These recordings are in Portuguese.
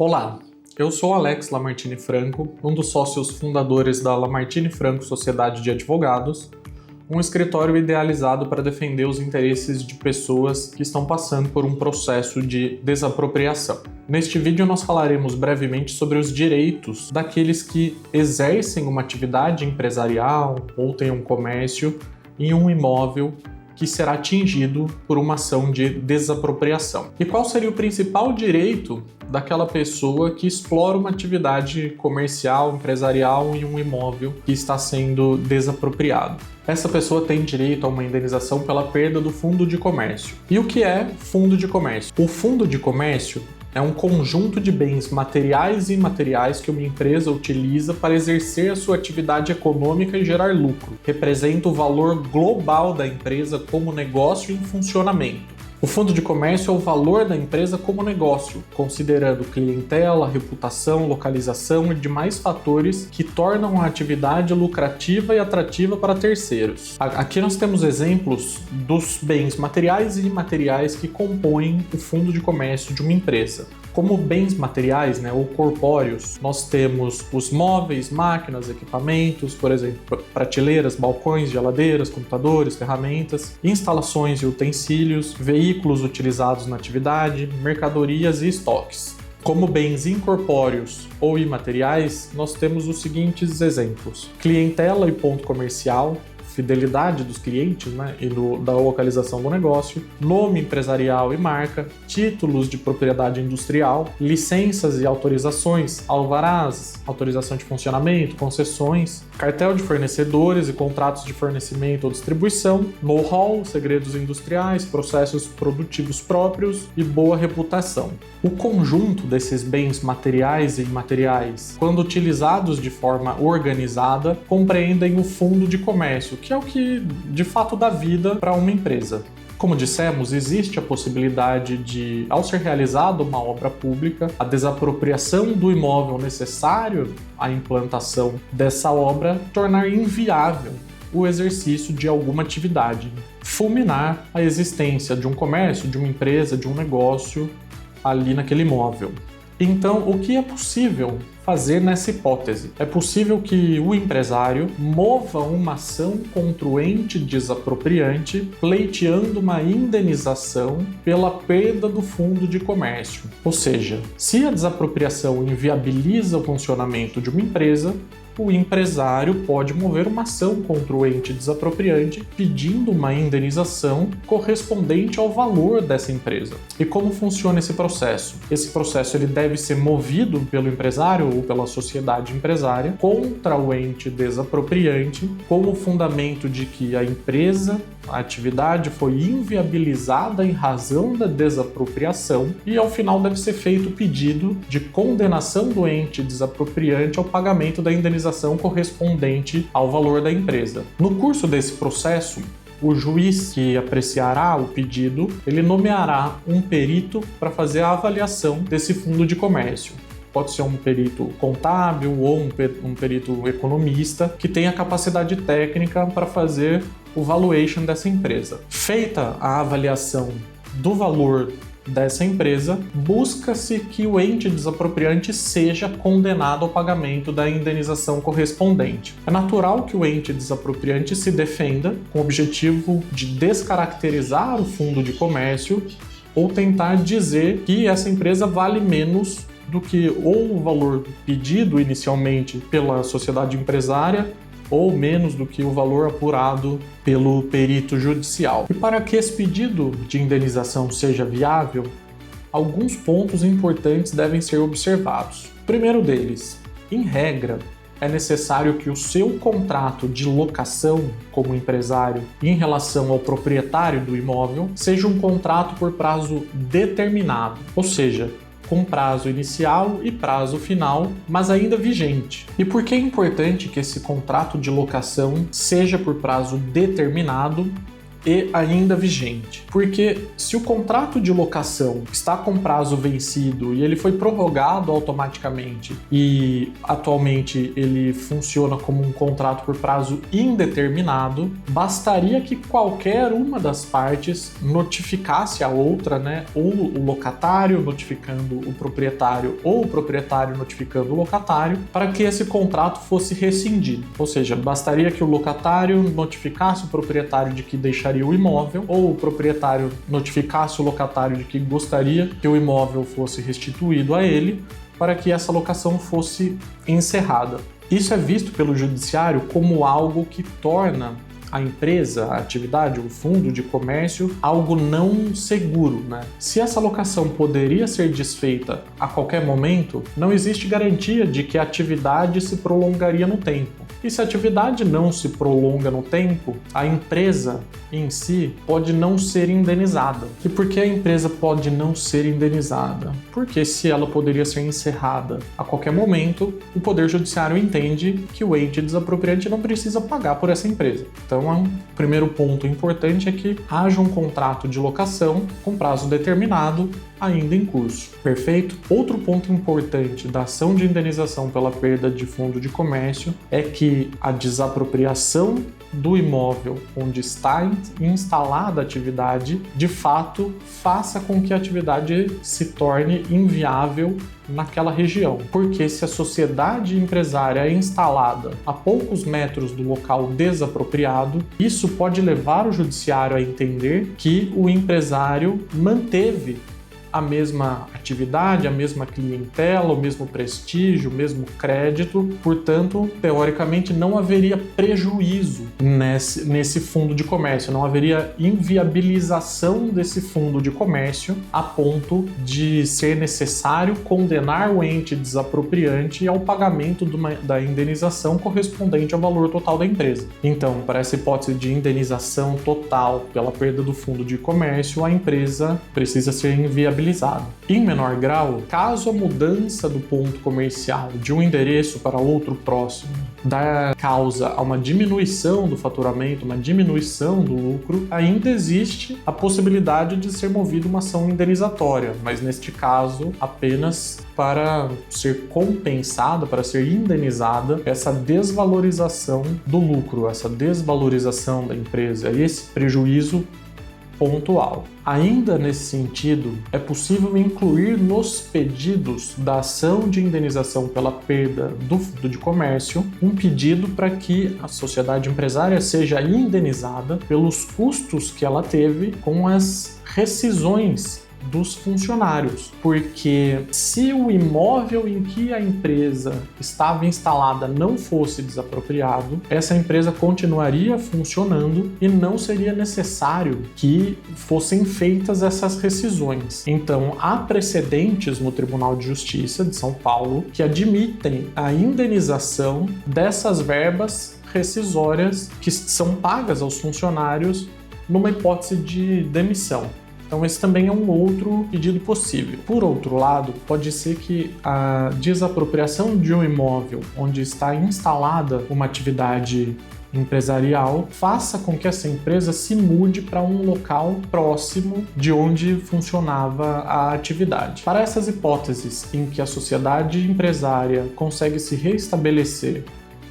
Olá, eu sou Alex Lamartine Franco, um dos sócios fundadores da Lamartine Franco Sociedade de Advogados, um escritório idealizado para defender os interesses de pessoas que estão passando por um processo de desapropriação. Neste vídeo nós falaremos brevemente sobre os direitos daqueles que exercem uma atividade empresarial ou têm um comércio em um imóvel que será atingido por uma ação de desapropriação. E qual seria o principal direito daquela pessoa que explora uma atividade comercial, empresarial em um imóvel que está sendo desapropriado? Essa pessoa tem direito a uma indenização pela perda do fundo de comércio. E o que é fundo de comércio? O fundo de comércio é um conjunto de bens materiais e imateriais que uma empresa utiliza para exercer a sua atividade econômica e gerar lucro. Representa o valor global da empresa como negócio em funcionamento. O fundo de comércio é o valor da empresa como negócio, considerando clientela, reputação, localização e demais fatores que tornam a atividade lucrativa e atrativa para terceiros. Aqui nós temos exemplos dos bens materiais e imateriais que compõem o fundo de comércio de uma empresa. Como bens materiais, ou corpóreos, nós temos os móveis, máquinas, equipamentos, por exemplo, prateleiras, balcões, geladeiras, computadores, ferramentas, instalações e utensílios, veículos utilizados na atividade, mercadorias e estoques. Como bens incorpóreos ou imateriais, nós temos os seguintes exemplos: clientela e ponto comercial, fidelidade dos clientes e da localização do negócio, nome empresarial e marca, títulos de propriedade industrial, licenças e autorizações, alvarás, autorização de funcionamento, concessões, cartel de fornecedores e contratos de fornecimento ou distribuição, know-how, segredos industriais, processos produtivos próprios e boa reputação. O conjunto desses bens materiais e imateriais, quando utilizados de forma organizada, compreendem o fundo de comércio, que é o que de fato dá vida para uma empresa. Como dissemos, existe a possibilidade de, ao ser realizada uma obra pública, a desapropriação do imóvel necessário à implantação dessa obra tornar inviável o exercício de alguma atividade, fulminar a existência de um comércio, de uma empresa, de um negócio ali naquele imóvel. Então, o que é possível fazer nessa hipótese? É possível que o empresário mova uma ação contra o ente desapropriante, pleiteando uma indenização pela perda do fundo de comércio. Ou seja, se a desapropriação inviabiliza o funcionamento de uma empresa, o empresário pode mover uma ação contra o ente desapropriante pedindo uma indenização correspondente ao valor dessa empresa. E como funciona esse processo? Esse processo ele deve ser movido pelo empresário ou pela sociedade empresária contra o ente desapropriante com o fundamento de que a empresa, a atividade foi inviabilizada em razão da desapropriação e ao final deve ser feito o pedido de condenação do ente desapropriante ao pagamento da indenização correspondente ao valor da empresa. No curso desse processo, o juiz que apreciará o pedido, ele nomeará um perito para fazer a avaliação desse fundo de comércio. Pode ser um perito contábil ou um perito economista que tenha capacidade técnica para fazer o valuation dessa empresa. Feita a avaliação do valor dessa empresa, busca-se que o ente desapropriante seja condenado ao pagamento da indenização correspondente. É natural que o ente desapropriante se defenda com o objetivo de descaracterizar o fundo de comércio ou tentar dizer que essa empresa vale menos do que ou o valor pedido inicialmente pela sociedade empresária ou menos do que o valor apurado pelo perito judicial. E para que esse pedido de indenização seja viável, alguns pontos importantes devem ser observados. O primeiro deles, em regra, é necessário que o seu contrato de locação como empresário em relação ao proprietário do imóvel seja um contrato por prazo determinado, ou seja, com prazo inicial e prazo final, mas ainda vigente. E por que é importante que esse contrato de locação seja por prazo determinado e ainda vigente. Porque se o contrato de locação está com prazo vencido e ele foi prorrogado automaticamente e atualmente ele funciona como um contrato por prazo indeterminado, bastaria que qualquer uma das partes notificasse a outra, né? Ou o locatário notificando o proprietário ou o proprietário notificando o locatário, para que esse contrato fosse rescindido. Ou seja, bastaria que o locatário notificasse o proprietário de que deixaria o imóvel, ou o proprietário notificasse o locatário de que gostaria que o imóvel fosse restituído a ele, para que essa locação fosse encerrada. Isso é visto pelo judiciário como algo que torna a empresa, a atividade, o fundo de comércio, algo não seguro, né? Se essa locação poderia ser desfeita a qualquer momento, não existe garantia de que a atividade se prolongaria no tempo. E se a atividade não se prolonga no tempo, a empresa em si pode não ser indenizada. E por que a empresa pode não ser indenizada? Porque se ela poderia ser encerrada a qualquer momento, o Poder Judiciário entende que o ente desapropriante não precisa pagar por essa empresa. Então, o primeiro ponto importante é que haja um contrato de locação com prazo determinado ainda em curso. Perfeito? Outro ponto importante da ação de indenização pela perda de fundo de comércio é que a desapropriação do imóvel onde está instalada a atividade, de fato, faça com que a atividade se torne inviável naquela região. Porque se a sociedade empresária é instalada a poucos metros do local desapropriado, isso pode levar o judiciário a entender que o empresário manteve a mesma atividade, a mesma clientela, o mesmo prestígio, o mesmo crédito, portanto, teoricamente, não haveria prejuízo nesse fundo de comércio, não haveria inviabilização desse fundo de comércio a ponto de ser necessário condenar o ente desapropriante ao pagamento da indenização correspondente ao valor total da empresa. Então, para essa hipótese de indenização total pela perda do fundo de comércio, a empresa precisa ser inviabilizada. Em menor grau, caso a mudança do ponto comercial de um endereço para outro próximo dá causa a uma diminuição do faturamento, uma diminuição do lucro, ainda existe a possibilidade de ser movida uma ação indenizatória, mas neste caso apenas para ser compensada, para ser indenizada essa desvalorização do lucro, essa desvalorização da empresa, esse prejuízo pontual. Ainda nesse sentido, é possível incluir nos pedidos da ação de indenização pela perda do fundo de comércio um pedido para que a sociedade empresária seja indenizada pelos custos que ela teve com as rescisões dos funcionários, porque se o imóvel em que a empresa estava instalada não fosse desapropriado, essa empresa continuaria funcionando e não seria necessário que fossem feitas essas rescisões. Então, há precedentes no Tribunal de Justiça de São Paulo que admitem a indenização dessas verbas rescisórias que são pagas aos funcionários numa hipótese de demissão. Então esse também é um outro pedido possível. Por outro lado, pode ser que a desapropriação de um imóvel onde está instalada uma atividade empresarial faça com que essa empresa se mude para um local próximo de onde funcionava a atividade. Para essas hipóteses em que a sociedade empresária consegue se restabelecer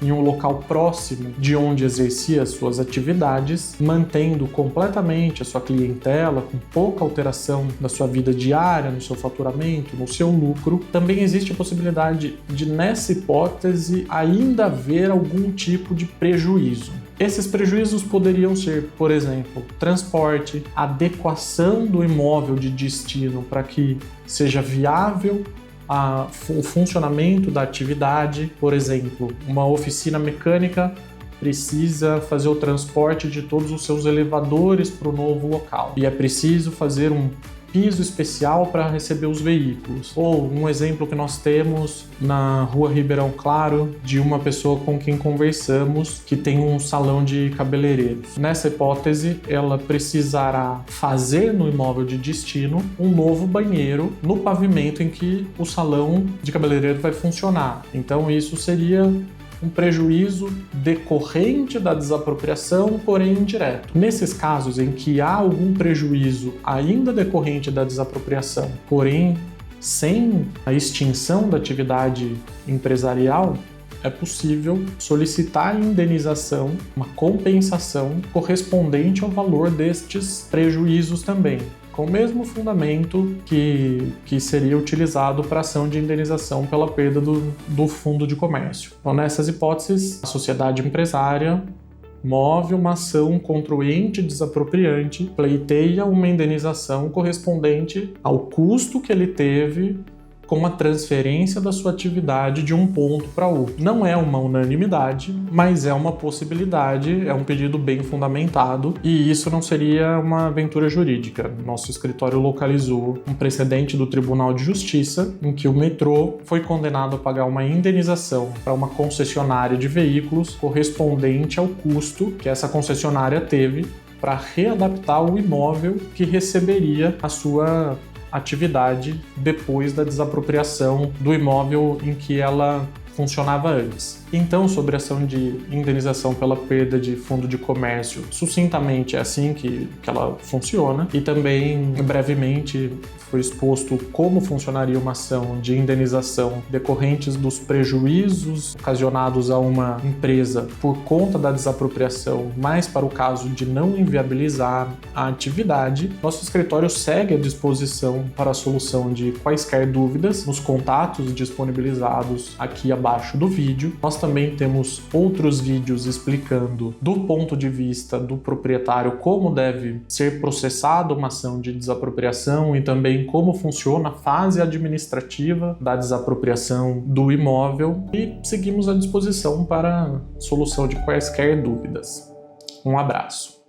em um local próximo de onde exercia suas atividades, mantendo completamente a sua clientela, com pouca alteração na sua vida diária, no seu faturamento, no seu lucro, também existe a possibilidade de, nessa hipótese, ainda haver algum tipo de prejuízo. Esses prejuízos poderiam ser, por exemplo, transporte, adequação do imóvel de destino para que seja viável o funcionamento da atividade. Por exemplo, uma oficina mecânica precisa fazer o transporte de todos os seus elevadores para o novo local e é preciso fazer um piso especial para receber os veículos. Ou um exemplo que nós temos na Rua Ribeirão Claro, de uma pessoa com quem conversamos que tem um salão de cabeleireiros. Nessa hipótese, ela precisará fazer no imóvel de destino um novo banheiro no pavimento em que o salão de cabeleireiro vai funcionar. Então isso seria um prejuízo decorrente da desapropriação, porém indireto. Nesses casos em que há algum prejuízo ainda decorrente da desapropriação, porém sem a extinção da atividade empresarial, é possível solicitar a indenização, uma compensação correspondente ao valor destes prejuízos também, com o mesmo fundamento que seria utilizado para a ação de indenização pela perda do fundo de comércio. Então, nessas hipóteses, a sociedade empresária move uma ação contra o ente desapropriante, pleiteia uma indenização correspondente ao custo que ele teve com a transferência da sua atividade de um ponto para outro. Não é uma unanimidade, mas é uma possibilidade, é um pedido bem fundamentado, e isso não seria uma aventura jurídica. Nosso escritório localizou um precedente do Tribunal de Justiça em que o metrô foi condenado a pagar uma indenização para uma concessionária de veículos correspondente ao custo que essa concessionária teve para readaptar o imóvel que receberia a sua atividade depois da desapropriação do imóvel em que ela funcionava antes. Então, sobre a ação de indenização pela perda de fundo de comércio, sucintamente é assim que ela funciona, e também brevemente foi exposto como funcionaria uma ação de indenização decorrentes dos prejuízos ocasionados a uma empresa por conta da desapropriação, mas para o caso de não inviabilizar a atividade. Nosso escritório segue à disposição para a solução de quaisquer dúvidas nos contatos disponibilizados aqui abaixo do vídeo. Nós também temos outros vídeos explicando do ponto de vista do proprietário como deve ser processada uma ação de desapropriação e também como funciona a fase administrativa da desapropriação do imóvel, e seguimos à disposição para a solução de quaisquer dúvidas. Um abraço.